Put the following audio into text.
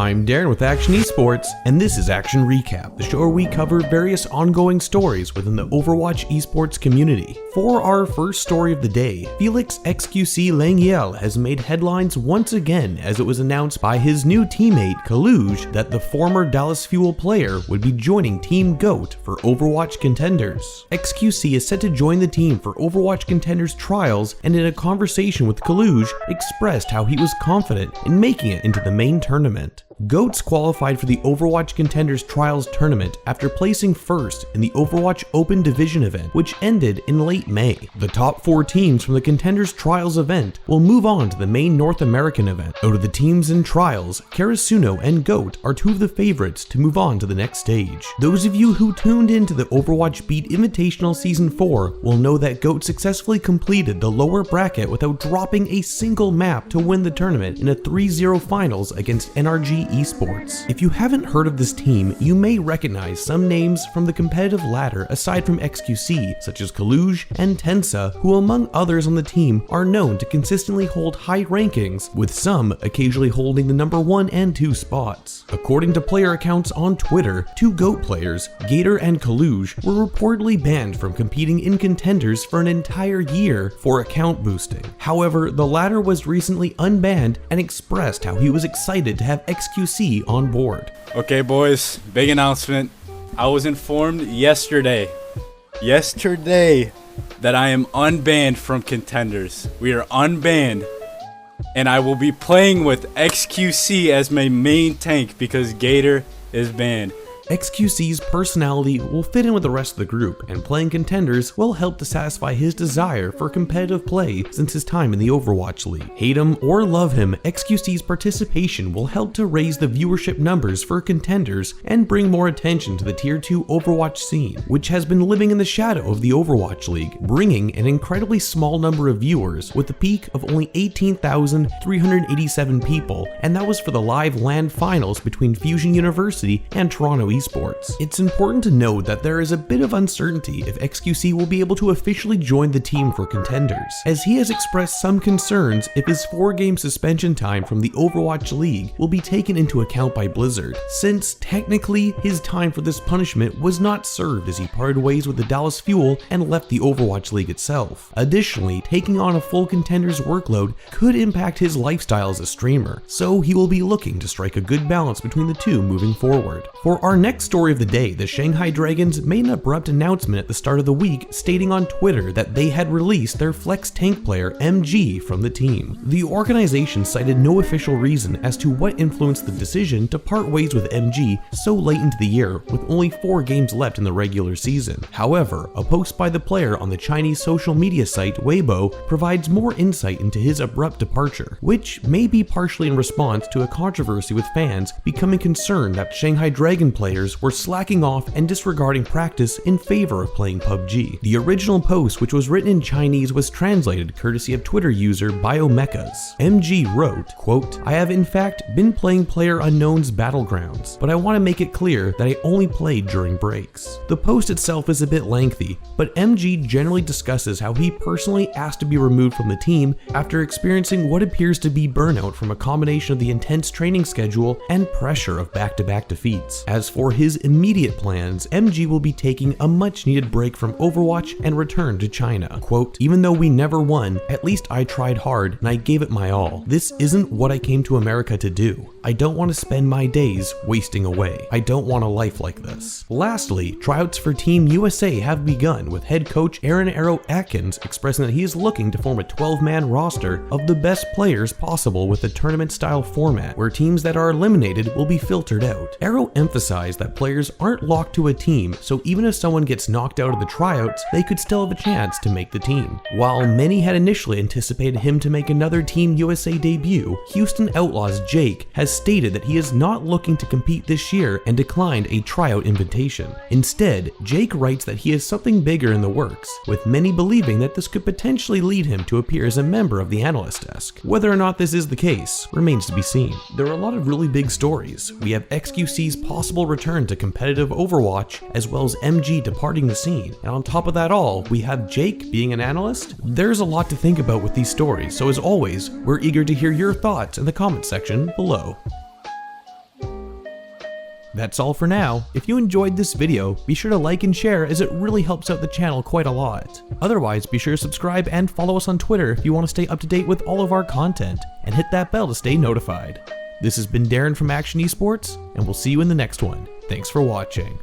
I'm Darren with Akshon Esports, and this is Akshon Recap, the show where we cover various ongoing stories within the Overwatch esports community. For our first story of the day, Felix xQc Langiel has made headlines once again as it was announced by his new teammate Coluge that the former Dallas Fuel player would be joining Team GOAT for Overwatch Contenders. xQc is set to join the team for Overwatch Contenders Trials, and in a conversation with Coluge, expressed how he was confident in making it into the main tournament. GOATs qualified for the Overwatch Contenders Trials tournament after placing first in the Overwatch Open Division event, which ended in late May. The top 4 teams from the Contenders Trials event will move on to the main North American event. Out of the teams in Trials, Karasuno and GOAT are 2 of the favorites to move on to the next stage. Those of you who tuned into the Overwatch Beat Invitational Season 4 will know that GOAT successfully completed the lower bracket without dropping a single map to win the tournament in a 3-0 finals against NRG Esports. If you haven't heard of this team, you may recognize some names from the competitive ladder aside from xQc, such as Coluge and Tensa, who among others on the team are known to consistently hold high rankings, with some occasionally holding the number 1 and 2 spots. According to player accounts on Twitter, 2 GOAT players, Gator and Coluge, were reportedly banned from competing in Contenders for an entire year for account boosting. However, the latter was recently unbanned and expressed how he was excited to have xQc on board. Okay boys, big announcement. I was informed yesterday that I am unbanned from Contenders. We are unbanned, and I will be playing with xQc as my main tank because Gator is banned. xQc's personality will fit in with the rest of the group, and playing Contenders will help to satisfy his desire for competitive play since his time in the Overwatch League. Hate him or love him, xQc's participation will help to raise the viewership numbers for Contenders and bring more attention to the Tier 2 Overwatch scene, which has been living in the shadow of the Overwatch League, bringing an incredibly small number of viewers with a peak of only 18,387 people, and that was for the live LAN finals between Fusion University and Toronto Esports. It's important to note that there is a bit of uncertainty if xQc will be able to officially join the team for Contenders, as he has expressed some concerns if his 4-game suspension time from the Overwatch League will be taken into account by Blizzard, since technically his time for this punishment was not served as he parted ways with the Dallas Fuel and left the Overwatch League itself. Additionally, taking on a full Contenders workload could impact his lifestyle as a streamer, so he will be looking to strike a good balance between the two moving forward. For our next story of the day, the Shanghai Dragons made an abrupt announcement at the start of the week stating on Twitter that they had released their flex tank player MG from the team. The organization cited no official reason as to what influenced the decision to part ways with MG so late into the year with only 4 games left in the regular season. However, a post by the player on the Chinese social media site Weibo provides more insight into his abrupt departure, which may be partially in response to a controversy with fans becoming concerned that Shanghai Dragon players were slacking off and disregarding practice in favor of playing PUBG. The original post, which was written in Chinese, was translated courtesy of Twitter user Biomechas. MG wrote, quote, "I have in fact been playing PlayerUnknown's Battlegrounds, but I want to make it clear that I only played during breaks." The post itself is a bit lengthy, but MG generally discusses how he personally asked to be removed from the team after experiencing what appears to be burnout from a combination of the intense training schedule and pressure of back-to-back defeats. As for his immediate plans, MG will be taking a much needed break from Overwatch and return to China. Quote, "Even though we never won, at least I tried hard and I gave it my all. This isn't what I came to America to do. I don't want to spend my days wasting away. I don't want a life like this." Lastly, tryouts for Team USA have begun, with head coach Aero Atkins expressing that he is looking to form a 12-man roster of the best players possible with a tournament-style format, where teams that are eliminated will be filtered out. Aero emphasized that players aren't locked to a team, so even if someone gets knocked out of the tryouts, they could still have a chance to make the team. While many had initially anticipated him to make another Team USA debut, Houston Outlaws Jake has stated that he is not looking to compete this year and declined a tryout invitation. Instead, Jake writes that he has something bigger in the works, with many believing that this could potentially lead him to appear as a member of the analyst desk. Whether or not this is the case remains to be seen. There are a lot of really big stories. We have xQc's possible return to competitive Overwatch, as well as MG departing the scene, and on top of that all, we have Jake being an analyst. There's a lot to think about with these stories, so as always, we're eager to hear your thoughts in the comment section below. That's all for now. If you enjoyed this video, be sure to like and share as it really helps out the channel quite a lot. Otherwise, be sure to subscribe and follow us on Twitter if you want to stay up to date with all of our content, and hit that bell to stay notified. This has been Darren from Akshon Esports, and we'll see you in the next one. Thanks for watching.